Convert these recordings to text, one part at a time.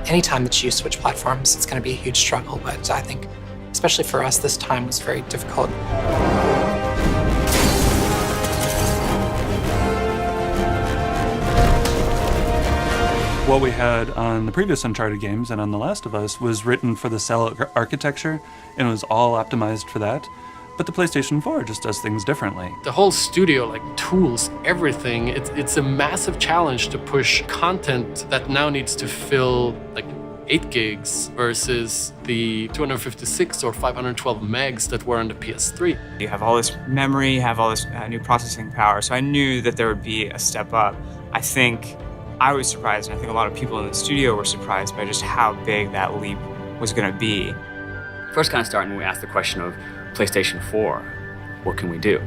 Anytime that you switch platforms, it's going to be a huge struggle, but I think, especially for us, this time was very difficult. What we had on the previous Uncharted games and on The Last of Us was written for the cell architecture, and it was all optimized for that. But the PlayStation 4 just does things differently. The whole studio, like tools, everything, it's a massive challenge to push content that now needs to fill like 8 gigs versus the 256 or 512 megs that were on the PS3. You have all this memory, you have all this new processing power, so I knew that there would be a step up. I think I was surprised, and I think a lot of people in the studio were surprised by just how big that leap was going to be. First kind of starting, we asked the question of PlayStation 4, what can we do?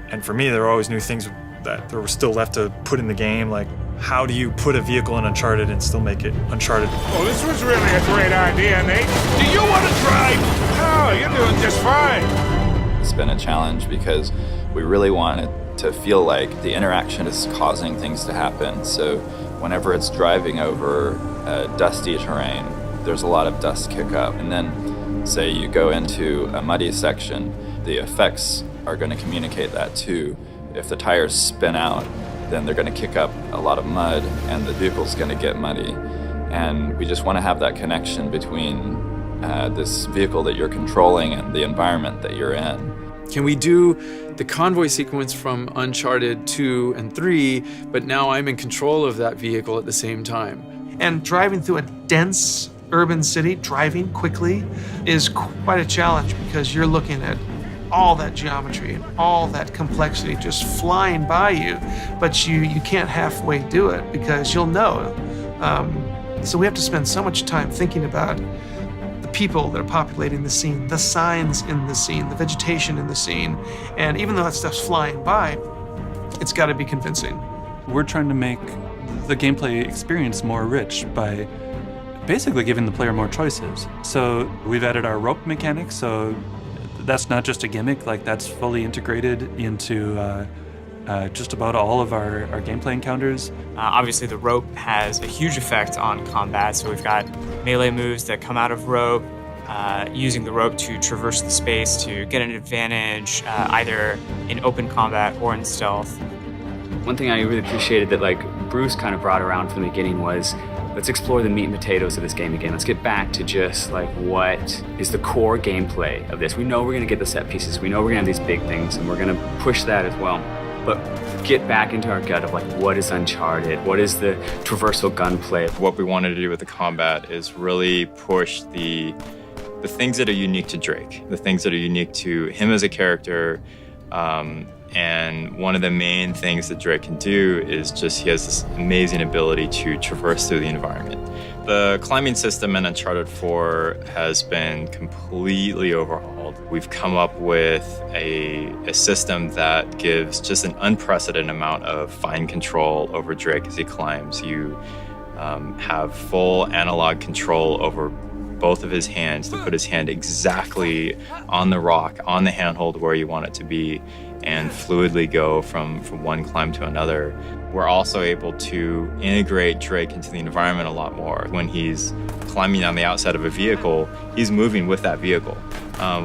And for me, there were always new things that there were still left to put in the game, like how do you put a vehicle in Uncharted and still make it Uncharted? Well, this was really a great idea, Nate. Do you want to try? Oh, you're doing just fine. It's been a challenge because we really wanted to feel like the interaction is causing things to happen. So whenever it's driving over dusty terrain, there's a lot of dust kick up. And then say you go into a muddy section, the effects are going to communicate that too. If the tires spin out, then they're going to kick up a lot of mud and the vehicle's going to get muddy. And we just want to have that connection between this vehicle that you're controlling and the environment that you're in. Can we do the convoy sequence from Uncharted 2 and 3, but now I'm in control of that vehicle at the same time? And driving through a dense urban city, driving quickly, is quite a challenge because you're looking at all that geometry and all that complexity just flying by you, but you can't halfway do it because you'll know. So we have to spend so much time thinking about the people that are populating the scene, the signs in the scene, the vegetation in the scene, and even though that stuff's flying by, it's got to be convincing. We're trying to make the gameplay experience more rich by basically giving the player more choices. So we've added our rope mechanics, so that's not just a gimmick, like that's fully integrated into just about all of our gameplay encounters. Obviously the rope has a huge effect on combat, so we've got melee moves that come out of rope, using the rope to traverse the space to get an advantage, either in open combat or in stealth. One thing I really appreciated that like Bruce kind of brought around from the beginning was, let's explore the meat and potatoes of this game again. Let's get back to just like what is the core gameplay of this. We know we're gonna get the set pieces. We know we're gonna have these big things and we're gonna push that as well. But get back into our gut of like, what is Uncharted? What is the traversal gunplay? What we wanted to do with the combat is really push the things that are unique to Drake, the things that are unique to him as a character. And one of the main things that Drake can do is just he has this amazing ability to traverse through the environment. The climbing system in Uncharted 4 has been completely overhauled. We've come up with a system that gives just an unprecedented amount of fine control over Drake as he climbs. You have full analog control over both of his hands to put his hand exactly on the rock, on the handhold where you want it to be, and fluidly go from one climb to another. We're also able to integrate Drake into the environment a lot more. When he's climbing on the outside of a vehicle, he's moving with that vehicle,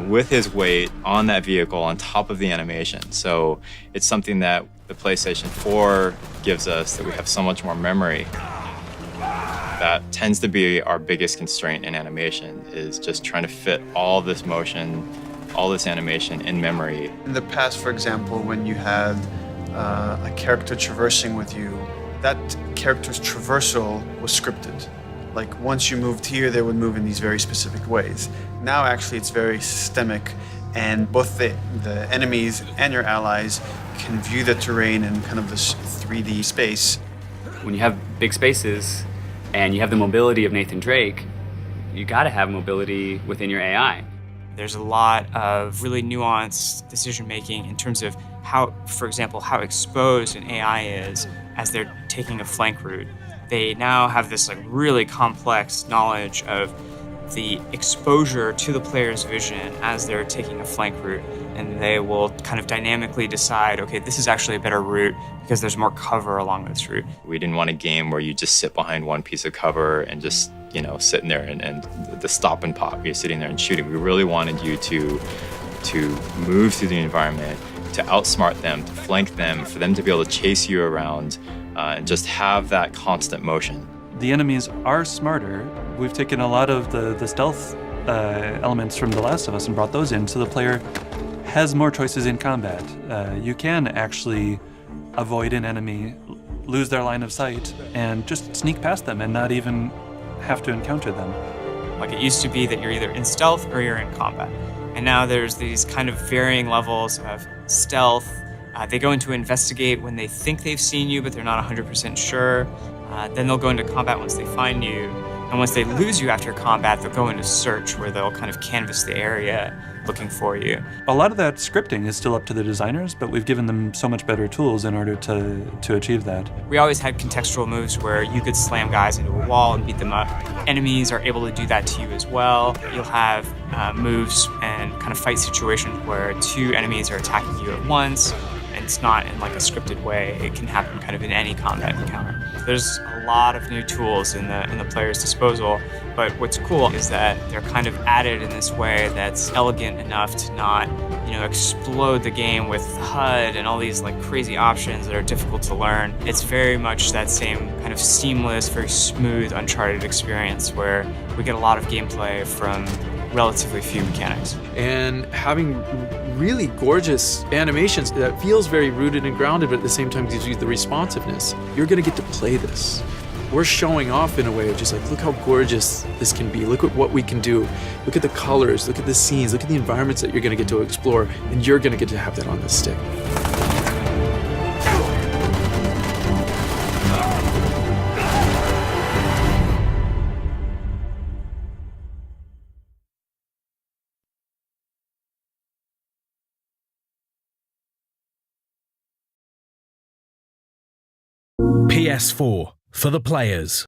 with his weight on that vehicle on top of the animation. So it's something that the PlayStation 4 gives us, that we have so much more memory. That tends to be our biggest constraint in animation, is just trying to fit all this motion, all this animation in memory. In the past, for example, when you had a character traversing with you, that character's traversal was scripted. Like once you moved here, they would move in these very specific ways. Now actually it's very systemic, and both the enemies and your allies can view the terrain in kind of this 3D space. When you have big spaces and you have the mobility of Nathan Drake, you gotta have mobility within your AI. There's a lot of really nuanced decision-making in terms of how, for example, how exposed an AI is as they're taking a flank route. They now have this like really complex knowledge of the exposure to the player's vision as they're taking a flank route, and they will kind of dynamically decide, okay, this is actually a better route because there's more cover along this route. We didn't want a game where you just sit behind one piece of cover and just sitting there and the stop and pop, you're sitting there and shooting. We really wanted you to move through the environment, to outsmart them, to flank them, for them to be able to chase you around and just have that constant motion. The enemies are smarter. We've taken a lot of the stealth elements from The Last of Us and brought those in, so the player has more choices in combat. You can actually avoid an enemy, lose their line of sight, and just sneak past them and not even have to encounter them. Like, it used to be that you're either in stealth or you're in combat. And now there's these kind of varying levels of stealth. They go into investigate when they think they've seen you, but they're not 100% sure. Then they'll go into combat once they find you. And once they lose you after combat, they'll go into search, where they'll kind of canvass the area looking for you. A lot of that scripting is still up to the designers, but we've given them so much better tools in order to achieve that. We always had contextual moves where you could slam guys into a wall and beat them up. Enemies are able to do that to you as well. You'll have moves and kind of fight situations where two enemies are attacking you at once, and it's not in like a scripted way. It can happen kind of in any combat encounter. There's a lot of new tools in the player's disposal, but what's cool is that they're kind of added in this way that's elegant enough to not, explode the game with HUD and all these like crazy options that are difficult to learn. It's very much that same kind of seamless, very smooth Uncharted experience where we get a lot of gameplay from relatively few mechanics. And having really gorgeous animations that feels very rooted and grounded, but at the same time gives you the responsiveness. You're gonna get to play this. We're showing off in a way of just like, look how gorgeous this can be. Look at what we can do. Look at the colors, look at the scenes, look at the environments that you're gonna get to explore, and you're gonna get to have that on the stick. PS4 for the players.